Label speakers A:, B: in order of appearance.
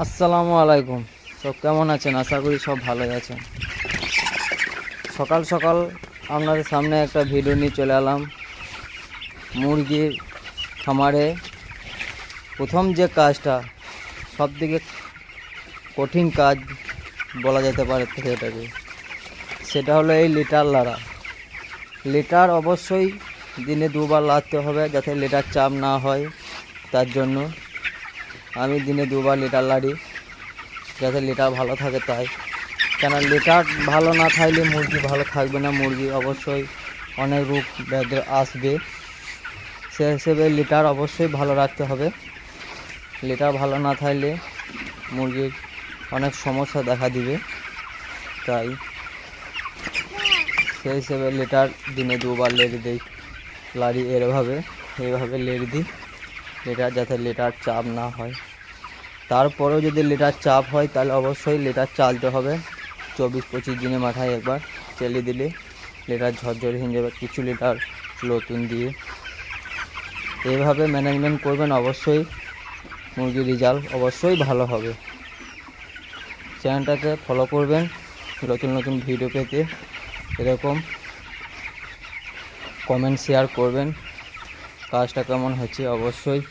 A: আসসালামু আলাইকুম। সব কেমন আছেন? আশা করি সব ভালোই আছেন। সকাল সকাল আপনাদের সামনে একটা ভিডিও নিয়ে চলে এলাম। মুরগির খামারে প্রথম যে কাজটা, সবথেকে কঠিন কাজ বলা যেতে পারে এটাকে, সেটা হলো এই লিটার লাড়া। লিটার অবশ্যই দিনে দুবার লাড়তে হবে, যাতে লিটার চাপ না হয়। তার জন্য আমি দিনে দুবার লিটার লাড়ি, যাতে লিটার ভালো থাকে। তাই কেন, লিটার ভালো না থাকলে মুরগি ভালো থাকবে না। মুরগি অবশ্যই অনেক রোগ ব্যাধি আসবে, সে হিসেবে লিটার অবশ্যই ভালো রাখতে হবে। লিটার ভালো না থাকলে মুরগির অনেক সমস্যা দেখা দিবে। তাই সেই হিসেবে লিটার দিনে দুবার লেড়ে দিই, লাড়ি এইভাবে লেড়ে দিই লিটার, যাতে লিটার চাপ না হয়। তারপরেও যদি লিটার চাপ হয় তাহলে অবশ্যই লিটার চালতে হবে। 24-25 দিনে মাথায় একবার চেলে দিলে লিটার ঝরঝরে হয়ে যাবে, কিছু লিটার নতুন দিয়ে। এইভাবে ম্যানেজমেন্ট করবেন, অবশ্যই মুরগির রেজাল্ট অবশ্যই ভালো হবে। চ্যানেলটাকে ফলো করবেন নতুন নতুন ভিডিও পেতে। এরকম কমেন্ট শেয়ার করবেন, কাজটা কেমন হচ্ছে অবশ্যই